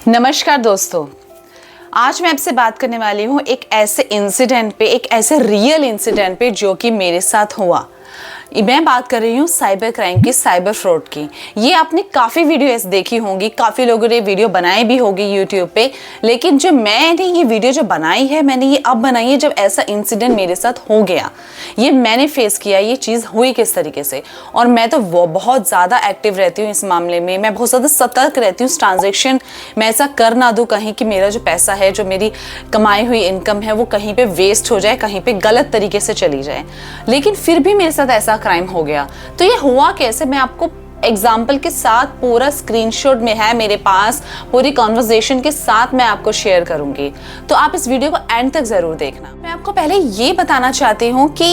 नमस्कार दोस्तों, आज मैं आपसे बात करने वाली हूँ एक ऐसे इंसिडेंट पे, एक ऐसे रियल इंसिडेंट पे जो कि मेरे साथ हुआ। मैं बात कर रही हूँ साइबर क्राइम की, साइबर फ्रॉड की। ये आपने काफ़ी वीडियोस देखी होंगी, काफ़ी लोगों ने वीडियो बनाई भी होगी यूट्यूब पे, लेकिन जो मैंने ये वीडियो जो बनाई है, मैंने ये अब बनाई है जब ऐसा इंसिडेंट मेरे साथ हो गया। ये मैंने फेस किया, ये चीज़ हुई किस तरीके से। और मैं तो वो बहुत ज़्यादा एक्टिव रहती हूँ इस मामले में, मैं बहुत ज़्यादा सतर्क रहती हूँ। ट्रांजेक्शन मैं ऐसा कर ना दूँ कहीं कि मेरा जो पैसा है, जो मेरी कमाई हुई इनकम है, वो कहीं पर वेस्ट हो जाए, कहीं पर गलत तरीके से चली जाए। लेकिन फिर भी मेरे साथ ऐसा क्राइम हो गया। तो ये हुआ कैसे, मैं आपको एग्जाम्पल के साथ, पूरा स्क्रीनशॉट में है मेरे पास, पूरी कॉन्वर्जेशन के साथ मैं आपको शेयर करूंगी। तो आप इस वीडियो को एंड तक जरूर देखना। मैं आपको पहले ये बताना चाहती हूँ कि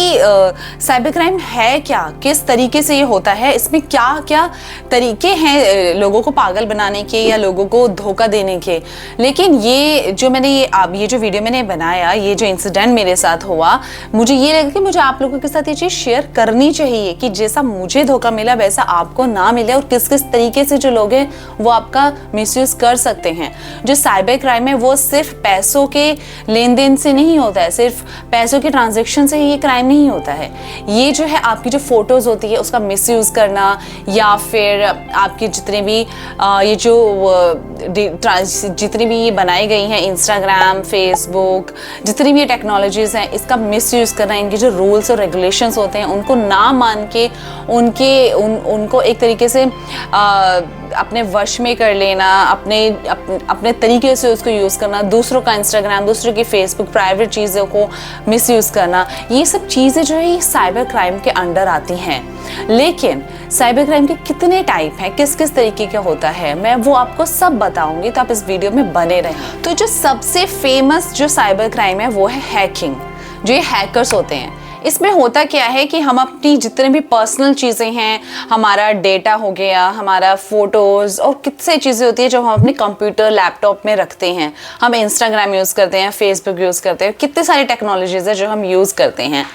साइबर क्राइम है क्या, किस तरीके से ये होता है, इसमें क्या क्या तरीके हैं लोगों को पागल बनाने के या लोगों को धोखा देने के। लेकिन ये जो मैंने ये जो वीडियो मैंने बनाया, ये जो इंसिडेंट मेरे साथ हुआ, मुझे ये लगा कि मुझे आप लोगों के साथ ये चीज़ शेयर करनी चाहिए कि जैसा मुझे धोखा मिला वैसा आपको ना मिले, और किस किस तरीके से जो लोग हैं वो आपका मिसयूज कर सकते हैं। जो साइबर क्राइम है वो सिर्फ पैसों के लेन देन से नहीं होता है, सिर्फ पैसों के ट्रांजैक्शन से ये क्राइम नहीं होता है। ये जो है आपकी जो फोटोज होती है उसका मिसयूज करना, या फिर आपकी जितने भी जितनी भी ये बनाई गई हैं, इंस्टाग्राम, फेसबुक, जितनी भी ये टेक्नोलॉजीज हैं, इसका मिसयूज करना, इनके जो रूल्स और रेगुलेशंस होते हैं उनको ना मान के उनको एक तरीके से अपने वश में कर लेना, अपने तरीके से उसको यूज़ करना, दूसरों का इंस्टाग्राम, दूसरों की फेसबुक, प्राइवेट चीज़ों को मिसयूज़ करना, ये सब चीज़ें जो है ये साइबर क्राइम के अंडर आती हैं। लेकिन साइबर क्राइम के कितने टाइप हैं, किस किस तरीके का होता है, मैं वो आपको सब बताऊंगी, तो आप इस वीडियो में बने रहें। तो जो सबसे फेमस जो साइबर क्राइम है वो है हैकिंग। जो ये हैकर्स होते हैं, इसमें होता क्या है कि हम अपनी जितने भी पर्सनल चीज़ें हैं, हमारा डेटा हो गया, हमारा फोटोज़ और कितने चीज़ें होती है जो हम अपने कंप्यूटर, लैपटॉप में रखते हैं। हम इंस्टाग्राम यूज़ करते हैं, फेसबुक यूज़ करते हैं, कितने सारी टेक्नोलॉजीज़ है जो हम यूज़ करते हैं।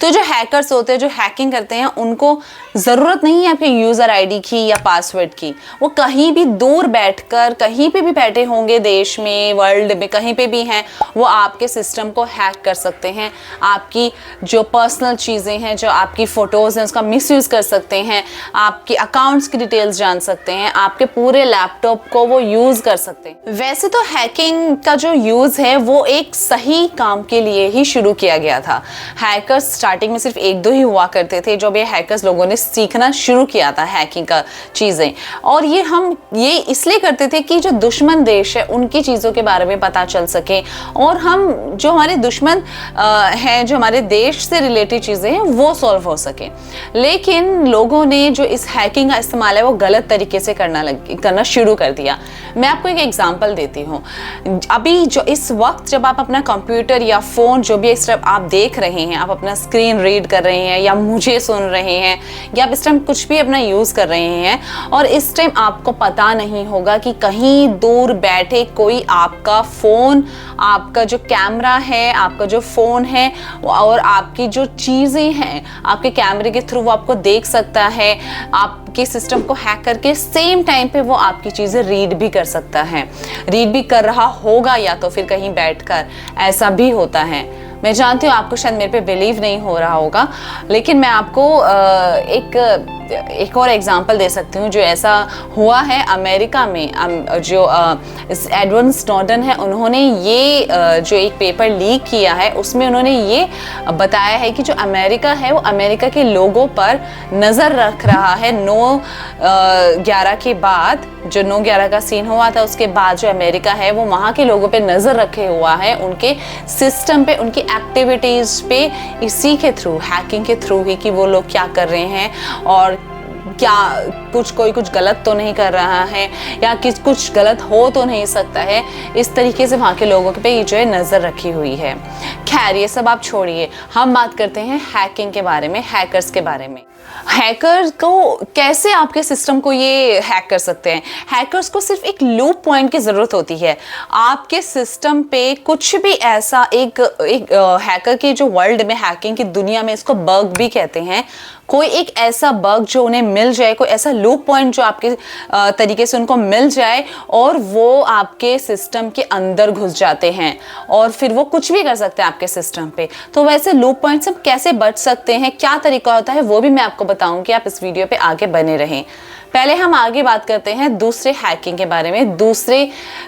तो जो हैकर्स होते हैं, जो हैकिंग करते हैं, उनको ज़रूरत नहीं है आपके यूज़र आईडी की या पासवर्ड की। वो कहीं भी दूर बैठकर, कहीं पे भी बैठे होंगे, देश में, वर्ल्ड में, कहीं पे भी हैं, वो आपके सिस्टम को हैक कर सकते हैं। आपकी जो पर्सनल चीज़ें हैं, जो आपकी फ़ोटोज़ हैं, उसका मिसयूज़ कर सकते हैं, आपकी अकाउंट्स की डिटेल्स जान सकते हैं, आपके पूरे लैपटॉप को वो यूज़ कर सकते हैं। वैसे तो हैकिंग का जो यूज़ है वो एक सही काम के लिए ही शुरू किया गया था। हैकर्स स्टार्टिंग में सिर्फ एक दो ही हुआ करते थे, जब ये हैकर्स लोगों ने सीखना शुरू किया था हैकिंग का चीज़ें। और ये इसलिए करते थे कि जो दुश्मन देश है उनकी चीज़ों के बारे में पता चल सके, और हम जो हमारे दुश्मन हैं, जो हमारे देश से रिलेटेड चीज़ें हैं, वो सॉल्व हो सके। लेकिन लोगों ने जो इस हैकिंग का इस्तेमाल है वो गलत तरीके से करना शुरू कर दिया। मैं आपको एक एग्जाम्पल देती हूँ। अभी जो इस वक्त जब आप अपना कंप्यूटर या फ़ोन, जो भी इस तरफ आप देख रहे हैं, आप अपना स्क्रीन रीड कर रहे हैं या मुझे सुन रहे हैं, या आप इस टाइम कुछ भी अपना यूज़ कर रहे हैं, और इस टाइम आपको पता नहीं होगा कि कहीं दूर बैठे कोई आपका फ़ोन, आपका जो कैमरा है, आपका जो फ़ोन है, और आपकी जो चीज़ें हैं, आपके कैमरे के थ्रू वो आपको देख सकता है, आपके सिस्टम को हैक करके सेम टाइम पे वो आपकी चीज़ें रीड भी कर सकता है, रीड भी कर रहा होगा, या तो फिर कहीं बैठकर। ऐसा भी होता है। मैं जानती हूँ आपको शायद मेरे पे बिलीव नहीं हो रहा होगा, लेकिन मैं आपको एक और एग्जांपल दे सकती हूँ जो ऐसा हुआ है अमेरिका में। जो एडवर्ड स्नोडन है, उन्होंने ये जो एक पेपर लीक किया है, उसमें उन्होंने ये बताया है कि जो अमेरिका है वो अमेरिका के लोगों पर नज़र रख रहा है। 9/11 के बाद, जो 9/11 का सीन हुआ था, उसके बाद जो अमेरिका है वो वहाँ के लोगों पे नज़र रखे हुआ है, उनके सिस्टम पे, उनकी एक्टिविटीज़ पे, इसी के थ्रू, हैकिंग के थ्रू ही, कि वो लोग क्या कर रहे हैं और क्या कोई कुछ गलत तो नहीं कर रहा है, या कुछ गलत हो तो नहीं सकता है। इस तरीके से वहाँ के लोगों पे ये जो है नज़र रखी हुई है। खैर, ये सब आप छोड़िए, हम बात करते हैं हैकिंग के बारे में, हैकर्स के बारे में। हैकर्स को कैसे आपके सिस्टम को ये हैक कर सकते हैं? हैकर्स को सिर्फ एक लूप पॉइंट की ज़रूरत होती है। आपके सिस्टम पे कुछ भी ऐसा एक हैकर की जो वर्ल्ड में, हैकिंग की दुनिया में इसको बग भी कहते हैं, कोई एक ऐसा बग जो उन्हें मिल जाए, कोई ऐसा लूप पॉइंट जो आपके तरीके से उनको मिल जाए और वो आपके सिस्टम के अंदर घुस जाते हैं और फिर वो कुछ भी कर सकते हैं आपके सिस्टम पे। तो वैसे लूप पॉइंट से कैसे बच सकते हैं, क्या तरीका होता है, वो भी मैं आपको बताऊंगी। आप इस वीडियो पे आगे बने रहें। पहले हम आगे बात करते हैं दूसरे हैकिंग के बारे में, दूसरे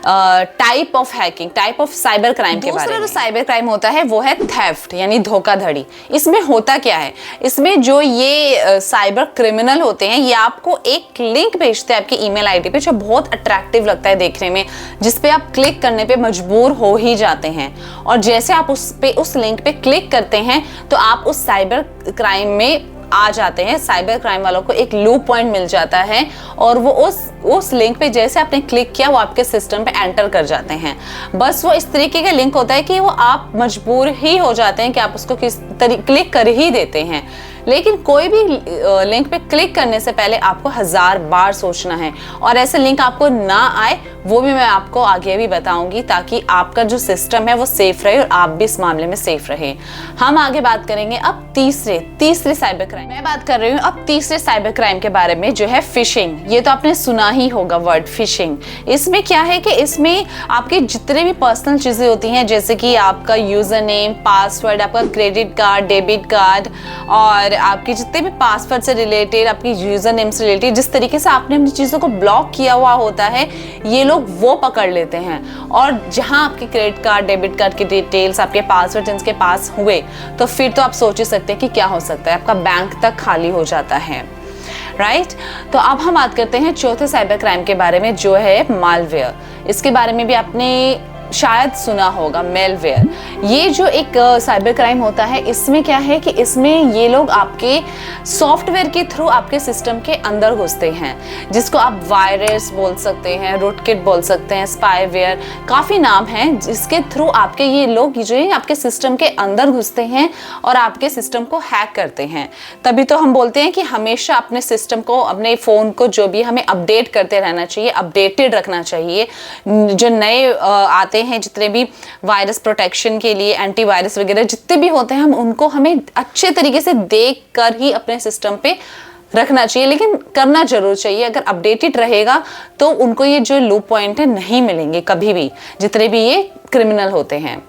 type of hacking, type of cyber crime के बारे में। दूसरा जो साइबर क्राइम होता है वो है थेफ्ट, यानी धोखाधड़ी। इसमें होता क्या है? इसमें जो ये साइबर क्रिमिनल होते हैं, ये आपको एक लिंक भेजते हैं आपकी ईमेल आईडी पे, जो बहुत अट्रैक्टिव लगता है देखने में, जिसपे आप क्लिक करने पे मजबूर हो ही जाते हैं। और जैसे आप उस लिंक पे क्लिक करते हैं तो आप उस साइबर क्राइम में आ जाते हैं। साइबर क्राइम वालों को एक लूप पॉइंट मिल जाता है और वो उस लिंक पे जैसे आपने क्लिक किया वो आपके सिस्टम पे एंटर कर जाते हैं। बस वो इस तरीके का लिंक होता है कि वो आप मजबूर ही हो जाते हैं कि आप उसको क्लिक कर ही देते हैं। लेकिन कोई भी लिंक पे क्लिक करने से पहले आपको 1000 बार सोचना है और ऐसे लिंक आपको ना आए वो भी मैं आपको आगे भी बताऊंगी, ताकि आपका जो सिस्टम है वो सेफ रहे और आप भी इस मामले में सेफ रहे। हम आगे बात करेंगे अब तीसरे साइबर क्राइम। मैं बात कर रही हूँ अब तीसरे साइबर क्राइम के बारे में, जो है फिशिंग। ये तो आपने सुना ही होगा वर्ड फिशिंग। इसमें क्या है कि इसमें आपके जितने भी पर्सनल चीजें होती हैं, जैसे कि आपका यूजर नेम, पासवर्ड, आपका क्रेडिट कार्ड, डेबिट कार्ड और आपके जितने भी पासवर्ड से रिलेटेड, आपकी यूजर नेम से रिलेटेड, जिस तरीके से आपने अपनी चीजों को ब्लॉक किया हुआ होता है, ये लोग वो पकड़ लेते हैं। और जहां आपके क्रेडिट कार्ड, डेबिट कार्ड की डिटेल्स, आपके पासवर्ड जिनके पास हुए, तो फिर तो आप सोच ही सकते हैं कि क्या हो सकता है, आपका बैंक तक खाली हो जाता है, राइट। तो अब हम बात करते हैं चौथे साइबर क्राइम के बारे में, जो है मालवेयर। इसके बारे में भी आपने शायद सुना होगा, मेलवेयर। ये जो एक साइबर क्राइम होता है, इसमें क्या है कि इसमें ये लोग आपके सॉफ्टवेयर के थ्रू आपके सिस्टम के अंदर घुसते हैं, जिसको आप वायरस बोल सकते हैं, रूटकिट बोल सकते हैं, स्पाईवेयर, काफ़ी नाम हैं, जिसके थ्रू आपके ये लोग जो है आपके सिस्टम के अंदर घुसते हैं और आपके सिस्टम को हैक करते हैं। तभी तो हम बोलते हैं कि हमेशा अपने सिस्टम को, अपने फ़ोन को जो भी हमें अपडेट करते रहना चाहिए, अपडेटेड रखना चाहिए। जो नए आते हैं, जितने भी वायरस प्रोटेक्शन के लिए एंटीवायरस वगैरह जितने भी होते हैं, हमें अच्छे तरीके से देख कर ही अपने सिस्टम पे रखना चाहिए। लेकिन करना जरूर चाहिए। अगर अपडेटेड रहेगा तो उनको ये जो लूप पॉइंट है नहीं मिलेंगे कभी भी, जितने भी ये क्रिमिनल होते हैं।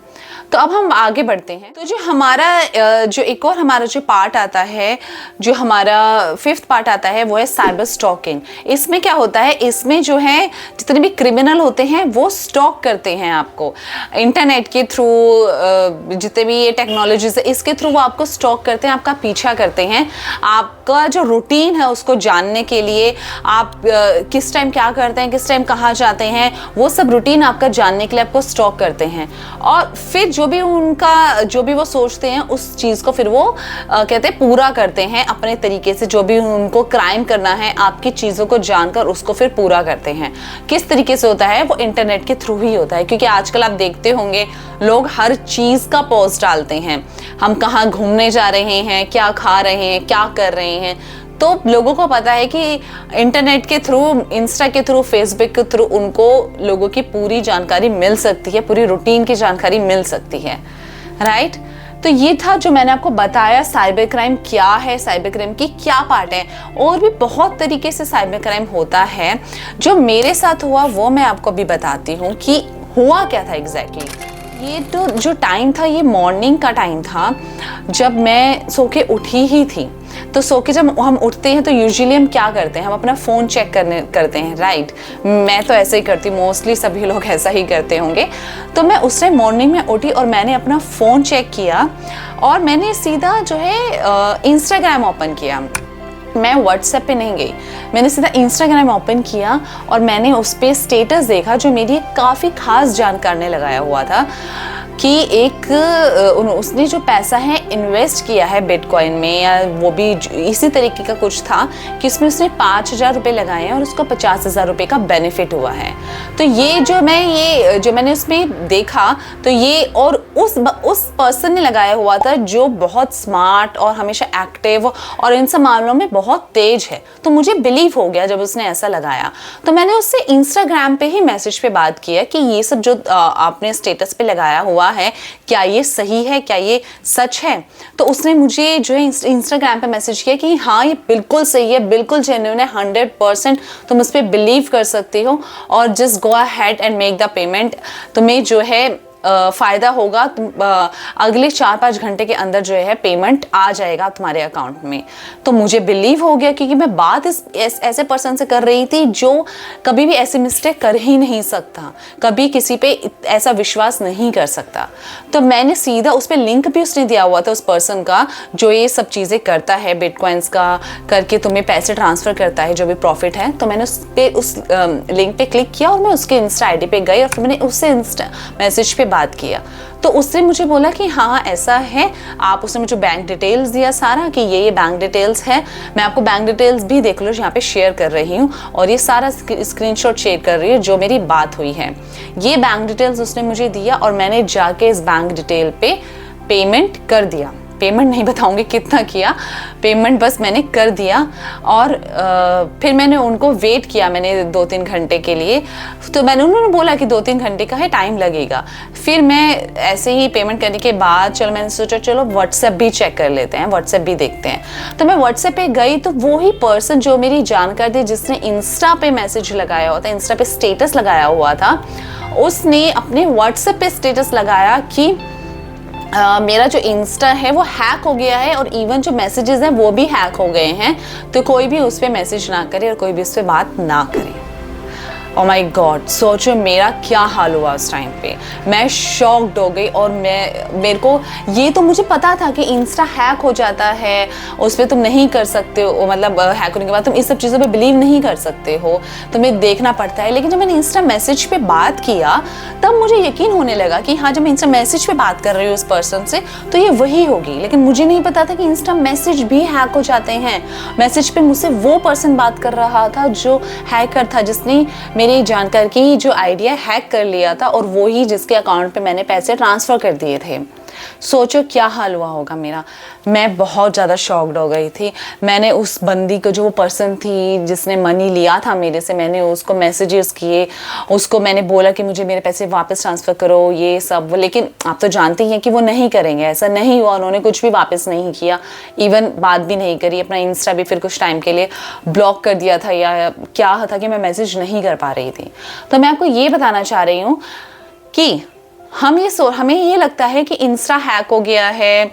तो अब हम आगे बढ़ते हैं। तो जो हमारा जो एक और हमारा जो पार्ट आता है, जो हमारा 5th पार्ट आता है, वो है साइबर स्टॉकिंग। इसमें क्या होता है, इसमें जो है जितने भी क्रिमिनल होते हैं वो स्टॉक करते हैं आपको इंटरनेट के थ्रू, जितने भी ये टेक्नोलॉजीज है इसके थ्रू वो आपको स्टॉक करते हैं, आपका पीछा करते हैं, आपका जो रूटीन है उसको जानने के लिए, आप किस टाइम क्या करते हैं, किस टाइम कहाँ जाते हैं, वो सब रूटीन आपका जानने के लिए आपको स्टॉक करते हैं। और फिर जो भी वो सोचते हैं उस चीज को फिर वो कहते हैं पूरा करते हैं अपने तरीके से। जो भी उनको क्राइम करना है, आपकी चीजों को जानकर उसको फिर पूरा करते हैं। किस तरीके से होता है, वो इंटरनेट के थ्रू ही होता है। क्योंकि आजकल आप देखते होंगे लोग हर चीज का पोस्ट डालते हैं, हम कहाँ घूमने जा रहे हैं, क्या खा रहे हैं, क्या कर रहे हैं। तो लोगों को पता है कि इंटरनेट के थ्रू, इंस्टा के थ्रू, फेसबुक के थ्रू उनको लोगों की पूरी जानकारी मिल सकती है, पूरी रूटीन की जानकारी मिल सकती है, राइट। तो ये था जो मैंने आपको बताया साइबर क्राइम क्या है, साइबर क्राइम की क्या पार्ट है। और भी बहुत तरीके से साइबर क्राइम होता है। जो मेरे साथ हुआ वो मैं आपको अभी बताती हूँ कि हुआ क्या था एग्जैक्टली। ये तो जो टाइम था, ये मॉर्निंग का टाइम था, जब मैं सो के उठी ही थी। तो सो के जब हम उठते हैं तो यूजुअली हम क्या करते हैं, हम अपना फ़ोन चेक करते हैं, राइट। मैं तो ऐसे ही करती, मोस्टली सभी लोग ऐसा ही करते होंगे। तो मैं उस टाइम मॉर्निंग में उठी और मैंने अपना फ़ोन चेक किया और मैंने सीधा जो है इंस्टाग्राम ओपन किया। मैं व्हाट्सएप पे नहीं गई, मैंने सीधा इंस्टाग्राम ओपन किया और मैंने उस पर स्टेटस देखा जो मेरी काफ़ी खास जानकारी ने लगाया हुआ था। कि एक उसने जो पैसा है इन्वेस्ट किया है बिटकॉइन में, या वो भी इसी तरीके का कुछ था कि उसमें उसने 5,000 रुपये लगाए हैं और उसको 50,000 रुपये का बेनिफिट हुआ है। तो ये जो मैंने उसमें देखा, तो ये और उस पर्सन ने लगाया हुआ था जो बहुत स्मार्ट और हमेशा एक्टिव और इन सब मामलों में बहुत तेज है। तो मुझे बिलीव हो गया जब उसने ऐसा लगाया। तो मैंने उससे इंस्टाग्राम पे ही मैसेज पे बात किया कि ये सब जो आपने स्टेटस पे लगाया हुआ है, क्या ये सही है, क्या ये सच है? तो उसने मुझे जो है इंस्टाग्राम पे मैसेज किया कि हाँ ये बिल्कुल सही है, बिल्कुल जेन्युइन है, 100% तुम उस पर बिलीव कर सकते हो और just go ahead and make the payment. तुम्हें जो है फ़ायदा होगा, अगले 4-5 घंटे के अंदर जो है पेमेंट आ जाएगा तुम्हारे अकाउंट में। तो मुझे बिलीव हो गया क्योंकि मैं बात ऐसे पर्सन से कर रही थी जो कभी भी ऐसी मिस्टेक कर ही नहीं सकता, कभी किसी पे ऐसा विश्वास नहीं कर सकता। तो मैंने सीधा उस पर लिंक भी उसने दिया हुआ था उस पर्सन का जो ये सब चीज़ें करता है, बिटकॉइंस का करके तुम्हें पैसे ट्रांसफ़र करता है जो भी प्रॉफिट है। तो मैंने उस लिंक पे क्लिक किया और मैं उसके इंस्टा ID पे गई और फिर मैंने उससे इंस्टा मैसेज पे बात किया। तो उसने मुझे बोला कि हाँ ऐसा है, आप उसने मुझे बैंक डिटेल्स दिया सारा कि ये बैंक डिटेल्स है। मैं आपको बैंक डिटेल्स भी देख लो यहाँ पे शेयर कर रही हूँ और ये सारा स्क्रीनशॉट शेयर कर रही हूँ जो मेरी बात हुई है। ये बैंक डिटेल्स उसने मुझे दिया और मैंने जाके इस बैंक डिटेल पे पेमेंट कर दिया। पेमेंट नहीं बताऊंगी कितना किया, पेमेंट बस मैंने कर दिया। और फिर मैंने उनको वेट किया, मैंने 2-3 घंटे के लिए। तो उन्होंने बोला कि 2-3 घंटे का है, टाइम लगेगा। फिर मैं ऐसे ही पेमेंट करने के बाद मैंने सोचा चलो व्हाट्सएप भी चेक कर लेते हैं, व्हाट्सएप भी देखते हैं। तो मैं व्हाट्सएप पे गई तो वो ही पर्सन जो मेरी जानकार थी, जिसने इंस्टा पे मैसेज लगाया हुआ था, इंस्टा पे स्टेटस लगाया हुआ था, उसने अपने व्हाट्सएप पे स्टेटस लगाया कि मेरा जो इंस्टा है वो हैक हो गया है और इवन जो मैसेजेस हैं वो भी हैक हो गए हैं, तो कोई भी उस पर मैसेज ना करे और कोई भी उस पर बात ना करे। ओ माय गॉड, सोचो मेरा क्या हाल हुआ उस टाइम पे। मैं शॉक्ड हो गई और मेरे को ये तो मुझे पता था कि इंस्टा हैक हो जाता है, उस पर तुम नहीं कर सकते हो, मतलब हैक होने के बाद तुम इस सब चीज़ों पे बिलीव नहीं कर सकते हो, तुम्हें देखना पड़ता है। लेकिन जब मैंने इंस्टा मैसेज पे बात किया तब मुझे यकीन होने लगा कि हाँ, जब मैं इंस्टा मैसेज पे बात कर रही हूँ उस पर्सन से तो ये वही होगी। लेकिन मुझे नहीं पता था कि इंस्टा मैसेज भी हैक हो जाते हैं। मैसेज पे मुझसे वो पर्सन बात कर रहा था जो हैकर था, जिसने मेरी जानकारी की जो आइडिया हैक कर लिया था और वो ही जिसके अकाउंट पे मैंने पैसे ट्रांसफ़र कर दिए थे। सोचो क्या हाल हुआ होगा मेरा। मैं बहुत ज़्यादा शॉक्ड हो गई थी। मैंने उस बंदी को, जो वो पर्सन थी जिसने मनी लिया था मेरे से, मैंने उसको मैसेजेस किए, उसको मैंने बोला कि मुझे मेरे पैसे वापस ट्रांसफ़र करो, ये सब। लेकिन आप तो जानती हैं कि वो नहीं करेंगे, ऐसा नहीं हुआ। उन्होंने कुछ भी वापस नहीं किया, इवन बात भी नहीं करी। अपना इंस्टा भी फिर कुछ टाइम के लिए ब्लॉक कर दिया था या क्या था कि मैं मैसेज नहीं कर पा रही थी। तो मैं आपको ये बताना चाह रही हूँ कि हमें ये लगता है कि इंस्टा हैक हो गया है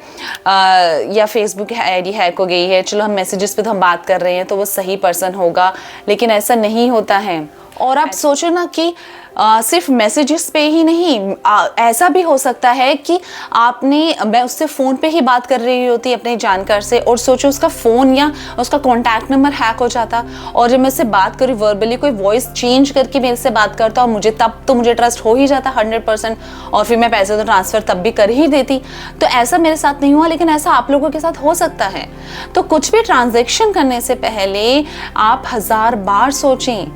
या फेसबुक आईडी हैक हो गई है, चलो हम मैसेजेस पे तो हम बात कर रहे हैं तो वो सही पर्सन होगा, लेकिन ऐसा नहीं होता है। और आप सोचो ना कि सिर्फ मैसेजेस पे ही नहीं, ऐसा भी हो सकता है कि मैं उससे फ़ोन पे ही बात कर रही होती अपने जानकार से, और सोचो उसका फ़ोन या उसका कॉन्टैक्ट नंबर हैक हो जाता, और जब मैं उससे बात करूँ वर्बली, कोई वॉइस चेंज करके मेरे से बात करता, और मुझे ट्रस्ट हो ही जाता 100%, और फिर मैं पैसे तो ट्रांसफ़र तब भी कर ही देती। तो ऐसा मेरे साथ नहीं हुआ, लेकिन ऐसा आप लोगों के साथ हो सकता है। तो कुछ भी ट्रांजेक्शन करने से पहले आप 1000 बार सोचें।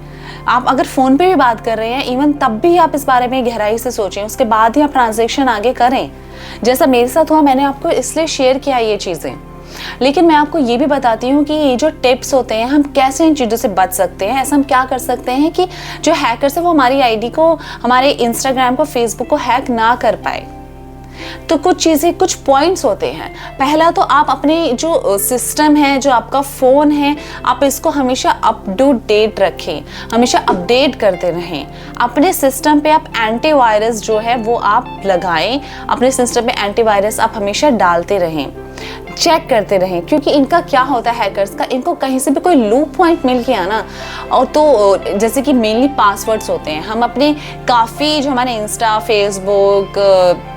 आप अगर फ़ोन पे भी बात कर रहे हैं इवन तब भी आप इस बारे में गहराई से सोचें, उसके बाद ही आप ट्रांजैक्शन आगे करें। जैसा मेरे साथ हुआ, मैंने आपको इसलिए शेयर किया ये चीज़ें। लेकिन मैं आपको ये भी बताती हूँ कि ये जो टिप्स होते हैं, हम कैसे इन चीज़ों से बच सकते हैं। ऐसा हम क्या कर सकते हैं कि जो हैकर्स है वो हमारी आईडी को, हमारे इंस्टाग्राम को, फेसबुक को हैक ना कर पाए। तो कुछ चीज़ें, कुछ पॉइंट्स होते हैं। पहला तो आप अपने जो सिस्टम है, जो आपका फ़ोन है, आप इसको हमेशा अप टू डेट रखें, हमेशा अपडेट करते रहें। अपने सिस्टम पे आप एंटीवायरस जो है वो आप लगाएं, अपने सिस्टम में एंटीवायरस आप हमेशा डालते रहें, चेक करते रहें। क्योंकि इनका क्या होता है, हैकर्स का, इनको कहीं से भी कोई लूप पॉइंट मिल गया ना, और तो जैसे कि मेनली पासवर्ड्स होते हैं, हम अपने काफ़ी जो हमारे इंस्टा, फेसबुक,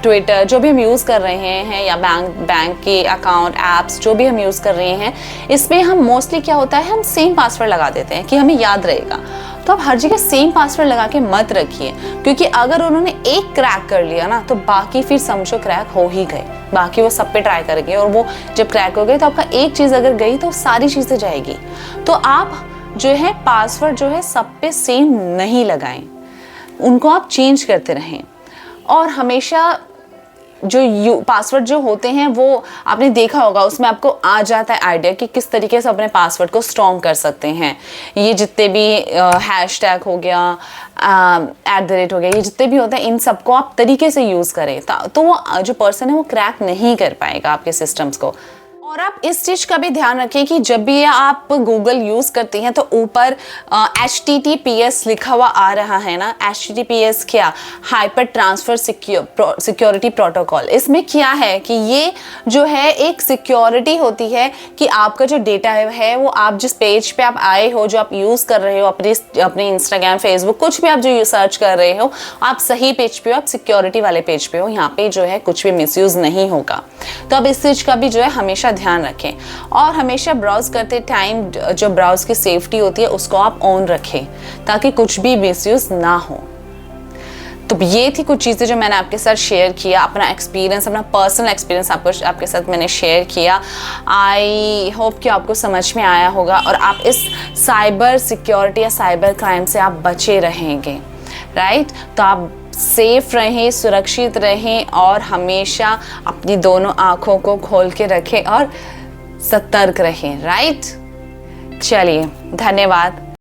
ट्विटर जो भी हम यूज़ कर रहे हैं, या बैंक के अकाउंट, ऐप्स जो भी हम यूज़ कर रहे हैं, इसमें हम मोस्टली क्या होता है, हम सेम पासवर्ड लगा देते हैं कि हमें याद रहेगा। तो आप हर जगह सेम पासवर्ड लगा के मत रखिए, क्योंकि अगर उन्होंने एक क्रैक कर लिया ना तो बाकी फिर समझो क्रैक हो ही गए, बाकी वो सब पे ट्राई करेंगे और वो जब क्रैक हो गए तो आपका एक चीज़ अगर गई तो सारी चीज़ें जाएगी। तो आप जो है पासवर्ड जो है सब पे सेम नहीं लगाएं, उनको आप चेंज करते रहें। और हमेशा जो पासवर्ड जो होते हैं वो आपने देखा होगा, उसमें आपको आ जाता है आइडिया कि किस तरीके से अपने पासवर्ड को स्ट्रॉन्ग कर सकते हैं। ये जितने भी हैशटैग हो गया, @ हो गया, ये जितने भी होते हैं इन सबको आप तरीके से यूज़ करें तो वो जो पर्सन है वो क्रैक नहीं कर पाएगा आपके सिस्टम्स को। और आप इस चीज़ का भी ध्यान रखें कि जब भी आप गूगल यूज़ करती हैं तो ऊपर HTTPS लिखा हुआ आ रहा है ना। HTTPS क्या? Hyper transfer security protocol. इसमें क्या है कि ये जो है एक सिक्योरिटी होती है कि आपका जो डेटा है वो आप जिस पेज पे आप आए हो, जो आप यूज़ कर रहे हो, अपने इंस्टाग्राम, फेसबुक, कुछ भी आप जो सर्च कर रहे हो, आप सही पेज पे हो, आप सिक्योरिटी वाले पेज पे हो, यहाँ पे जो है कुछ भी मिसयूज़ नहीं होगा। तो अब इस चीज़ का भी जो है हमेशा ध्यान रखें। और हमेशा ब्राउज करते टाइम जो ब्राउज की सेफ्टी होती है उसको आप ऑन रखें ताकि कुछ भी मिसयूज ना हो। तो ये थी कुछ चीज़ें जो मैंने आपके साथ शेयर किया, अपना एक्सपीरियंस, अपना पर्सनल एक्सपीरियंस आपके साथ मैंने शेयर किया। आई होप कि आपको समझ में आया होगा और आप इस साइबर सिक्योरिटी या साइबर क्राइम से आप बचे रहेंगे, राइट। तो आप सेफ रहें, सुरक्षित रहें और हमेशा अपनी दोनों आँखों को खोल के रखें और सतर्क रहें, राइट। चलिए, धन्यवाद।